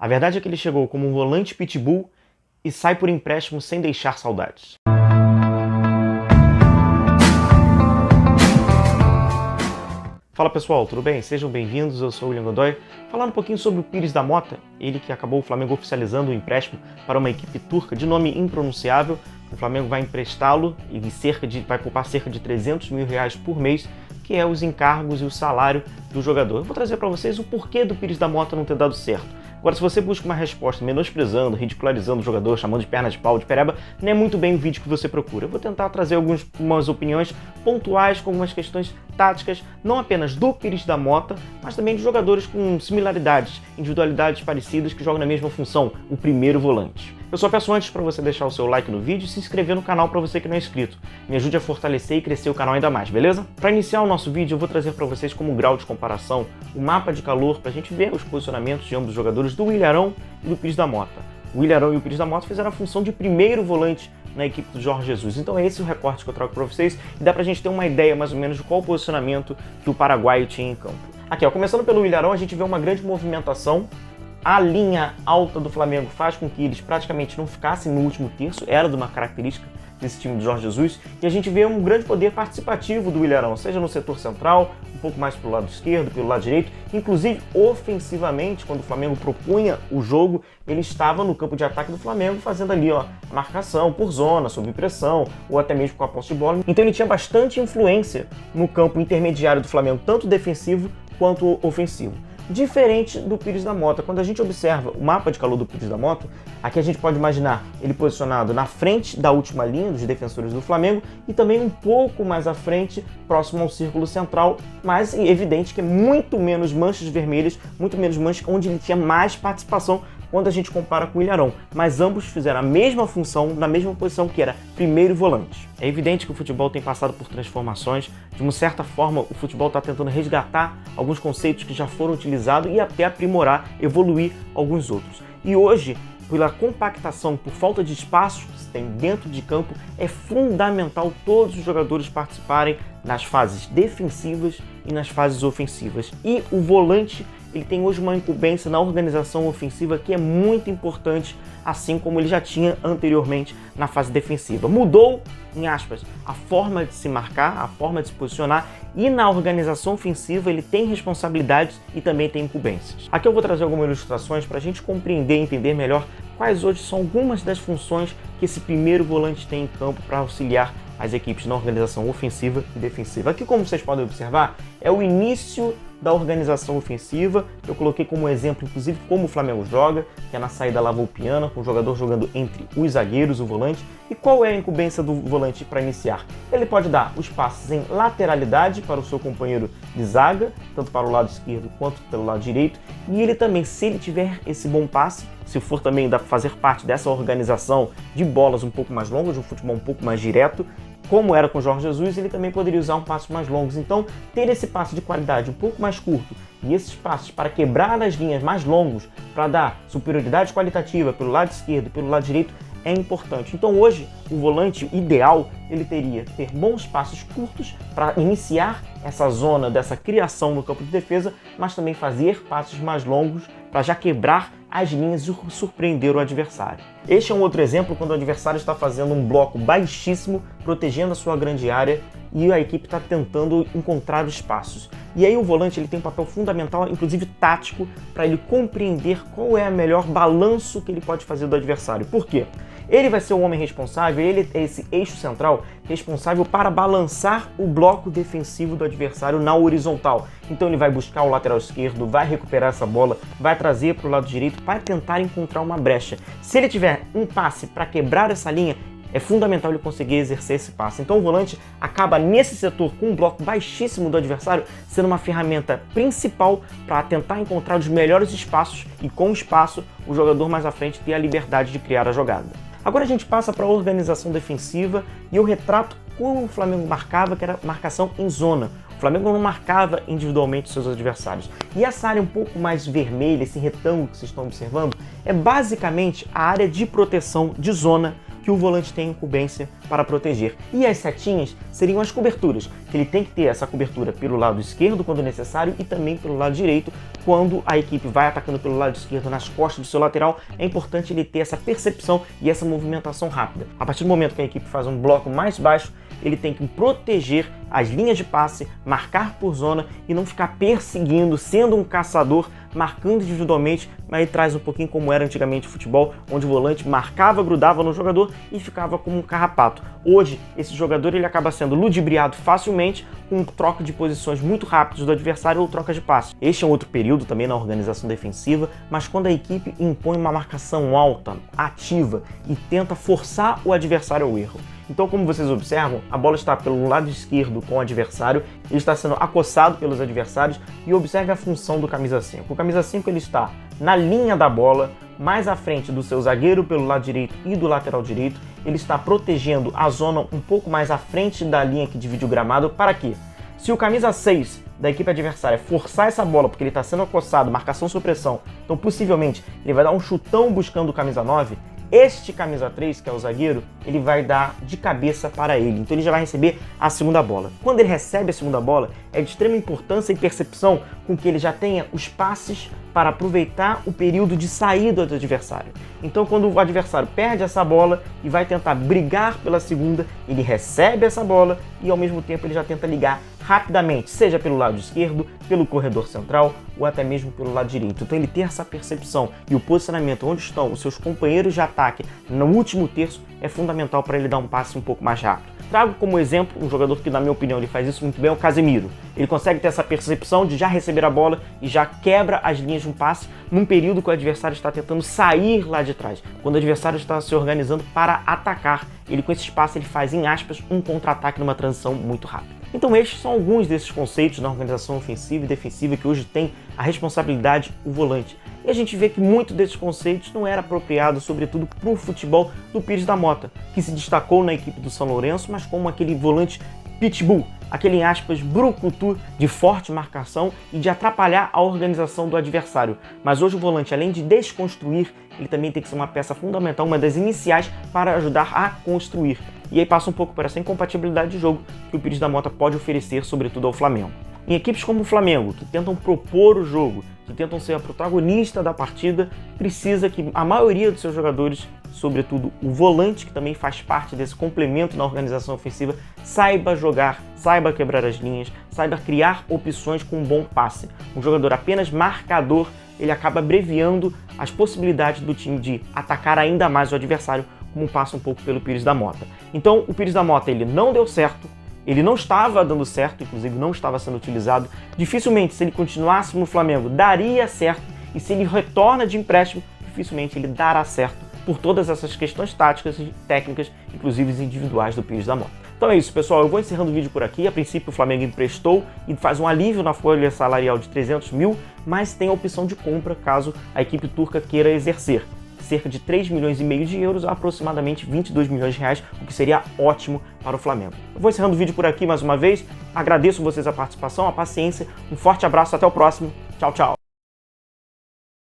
A verdade é que ele chegou como um volante pitbull e sai por empréstimo sem deixar saudades. Fala pessoal, tudo bem? Sejam bem-vindos, eu sou o William Godoy. Falando um pouquinho sobre o Pires da Mota, ele que acabou o Flamengo oficializando o empréstimo para uma equipe turca de nome impronunciável. O Flamengo vai emprestá-lo e vai poupar cerca de R$300 mil por mês, que é os encargos e o salário do jogador. Eu vou trazer para vocês o porquê do Pires da Mota não ter dado certo. Agora, se você busca uma resposta menosprezando, ridicularizando o jogador, chamando de perna de pau, de pereba, não é muito bem o vídeo que você procura. Eu vou tentar trazer algumas opiniões pontuais com algumas questões táticas, não apenas do Pires da Mota, mas também de jogadores com similaridades, individualidades parecidas que jogam na mesma função, o primeiro volante. Eu só peço antes para você deixar o seu like no vídeo e se inscrever no canal para você que não é inscrito. Me ajude a fortalecer e crescer o canal ainda mais, beleza? Para iniciar o nosso vídeo, eu vou trazer para vocês como grau de comparação o mapa de calor para a gente ver os posicionamentos de ambos os jogadores do Ilharão e do Pires da Mota. O Ilharão e o Pires da Mota fizeram a função de primeiro volante na equipe do Jorge Jesus. Então é esse o recorte que eu trago para vocês e dá pra gente ter uma ideia mais ou menos de qual o posicionamento que o paraguaio tinha em campo. Aqui, ó, começando pelo Ilharão, a gente vê uma grande movimentação. A linha alta do Flamengo faz com que eles praticamente não ficassem no último terço, era de uma característica desse time do Jorge Jesus, e a gente vê um grande poder participativo do Ilharão, seja no setor central, um pouco mais pelo lado esquerdo, pelo lado direito, inclusive ofensivamente, quando o Flamengo propunha o jogo, ele estava no campo de ataque do Flamengo fazendo ali, ó, a marcação por zona, sob pressão, ou até mesmo com a posse de bola. Então ele tinha bastante influência no campo intermediário do Flamengo, tanto defensivo quanto ofensivo. Diferente do Pires da Mota. Quando a gente observa o mapa de calor do Pires da Mota, aqui a gente pode imaginar ele posicionado na frente da última linha dos defensores do Flamengo e também um pouco mais à frente, próximo ao círculo central, mas é evidente que é muito menos manchas vermelhas, muito menos manchas onde ele tinha mais participação quando a gente compara com o Ilharão, mas ambos fizeram a mesma função, na mesma posição, que era primeiro volante. É evidente que o futebol tem passado por transformações, de uma certa forma o futebol está tentando resgatar alguns conceitos que já foram utilizados e até aprimorar, evoluir alguns outros. E hoje, pela compactação, por falta de espaço que se tem dentro de campo, é fundamental todos os jogadores participarem nas fases defensivas e nas fases ofensivas. E o volante, ele tem hoje uma incumbência na organização ofensiva que é muito importante, assim como ele já tinha anteriormente na fase defensiva. Mudou, em aspas, a forma de se marcar, a forma de se posicionar, e na organização ofensiva ele tem responsabilidades e também tem incumbências. Aqui eu vou trazer algumas ilustrações para a gente compreender e entender melhor quais hoje são algumas das funções que esse primeiro volante tem em campo para auxiliar as equipes na organização ofensiva e defensiva. Aqui, como vocês podem observar, é o início da organização ofensiva. Eu coloquei como exemplo, inclusive, como o Flamengo joga, que é na saída lavoupiana, com o jogador jogando entre os zagueiros, o volante. E qual é a incumbência do volante para iniciar? Ele pode dar os passes em lateralidade para o seu companheiro de zaga, tanto para o lado esquerdo quanto pelo lado direito. E ele também, se ele tiver esse bom passe, se for também fazer parte dessa organização de bolas um pouco mais longas, de um futebol um pouco mais direto, como era com o Jorge Jesus, ele também poderia usar um passo mais longos. Então, ter esse passe de qualidade um pouco mais curto e esses passos para quebrar as linhas mais longos, para dar superioridade qualitativa pelo lado esquerdo e pelo lado direito, é importante. Então hoje, o volante ideal, ele teria que ter bons passos curtos para iniciar essa zona dessa criação no campo de defesa, mas também fazer passos mais longos para já quebrar as linhas e surpreender o adversário. Este é um outro exemplo quando o adversário está fazendo um bloco baixíssimo, protegendo a sua grande área e a equipe está tentando encontrar os espaços. E aí o volante ele tem um papel fundamental, inclusive tático, para ele compreender qual é o melhor balanço que ele pode fazer do adversário. Por quê? Ele vai ser o homem responsável, ele é esse eixo central responsável para balançar o bloco defensivo do adversário na horizontal. Então ele vai buscar o lateral esquerdo, vai recuperar essa bola, vai trazer para o lado direito para tentar encontrar uma brecha. Se ele tiver um passe para quebrar essa linha, é fundamental ele conseguir exercer esse passe. Então o volante acaba nesse setor com um bloco baixíssimo do adversário sendo uma ferramenta principal para tentar encontrar os melhores espaços e com o espaço o jogador mais à frente ter a liberdade de criar a jogada. Agora a gente passa para a organização defensiva e eu retrato como o Flamengo marcava, que era marcação em zona. O Flamengo não marcava individualmente seus adversários. E essa área um pouco mais vermelha, esse retângulo que vocês estão observando, é basicamente a área de proteção de zona que que o volante tem incumbência para proteger. E as setinhas seriam as coberturas, que ele tem que ter essa cobertura pelo lado esquerdo quando necessário e também pelo lado direito. Quando a equipe vai atacando pelo lado esquerdo nas costas do seu lateral, é importante ele ter essa percepção e essa movimentação rápida. A partir do momento que a equipe faz um bloco mais baixo, ele tem que proteger as linhas de passe, marcar por zona e não ficar perseguindo, sendo um caçador, marcando individualmente, mas ele traz um pouquinho como era antigamente o futebol, onde o volante marcava, grudava no jogador e ficava como um carrapato. Hoje, esse jogador ele acaba sendo ludibriado facilmente com troca de posições muito rápidas do adversário ou troca de passe. Este é um outro período também na organização defensiva, mas quando a equipe impõe uma marcação alta, ativa e tenta forçar o adversário ao erro. Então, como vocês observam, a bola está pelo lado esquerdo com o adversário, ele está sendo acossado pelos adversários e observe a função do camisa 5. O camisa 5 ele está na linha da bola, mais à frente do seu zagueiro pelo lado direito e do lateral direito, ele está protegendo a zona um pouco mais à frente da linha que divide o gramado. Para quê? Se o camisa 6 da equipe adversária forçar essa bola porque ele está sendo acossado, marcação supressão, então possivelmente ele vai dar um chutão buscando o camisa 9, este camisa 3, que é o zagueiro, ele vai dar de cabeça para ele. Então ele já vai receber a segunda bola. Quando ele recebe a segunda bola, é de extrema importância e percepção com que ele já tenha os passes para aproveitar o período de saída do adversário. Então quando o adversário perde essa bola e vai tentar brigar pela segunda, ele recebe essa bola e ao mesmo tempo ele já tenta ligar rapidamente, seja pelo lado esquerdo, pelo corredor central ou até mesmo pelo lado direito. Então ele ter essa percepção e o posicionamento onde estão os seus companheiros de ataque no último terço é fundamental para ele dar um passe um pouco mais rápido. Trago como exemplo um jogador que, na minha opinião, ele faz isso muito bem, é o Casemiro. Ele consegue ter essa percepção de já receber a bola e já quebra as linhas de um passe num período que o adversário está tentando sair lá de trás. Quando o adversário está se organizando para atacar, ele com esse espaço ele faz, em aspas, um contra-ataque numa transição muito rápida. Então estes são alguns desses conceitos na organização ofensiva e defensiva que hoje tem a responsabilidade o volante. E a gente vê que muito desses conceitos não era apropriado, sobretudo para o futebol do Pires da Mota, que se destacou na equipe do São Lourenço, mas como aquele volante pitbull, aquele, em aspas, brucutu de forte marcação e de atrapalhar a organização do adversário. Mas hoje o volante, além de desconstruir, ele também tem que ser uma peça fundamental, uma das iniciais para ajudar a construir. E aí passa um pouco por essa incompatibilidade de jogo que o Pires da Mota pode oferecer, sobretudo ao Flamengo. Em equipes como o Flamengo, que tentam propor o jogo, que tentam ser a protagonista da partida, precisa que a maioria dos seus jogadores, sobretudo o volante, que também faz parte desse complemento na organização ofensiva, saiba jogar, saiba quebrar as linhas, saiba criar opções com um bom passe. Um jogador apenas marcador, ele acaba abreviando as possibilidades do time de atacar ainda mais o adversário, como passa um pouco pelo Pires da Mota. Então, o Pires da Mota ele não deu certo, ele não estava dando certo, inclusive não estava sendo utilizado. Dificilmente, se ele continuasse no Flamengo, daria certo. E se ele retorna de empréstimo, dificilmente ele dará certo por todas essas questões táticas e técnicas, inclusive individuais do Pires da Mota. Então é isso, pessoal. Eu vou encerrando o vídeo por aqui. A princípio, o Flamengo emprestou e faz um alívio na folha salarial de 300 mil, mas tem a opção de compra caso a equipe turca queira exercer. Cerca de 3 milhões e meio de euros, aproximadamente 22 milhões de reais, o que seria ótimo para o Flamengo. Eu vou encerrando o vídeo por aqui mais uma vez. Agradeço vocês a participação, a paciência. Um forte abraço, até o próximo. Tchau, tchau.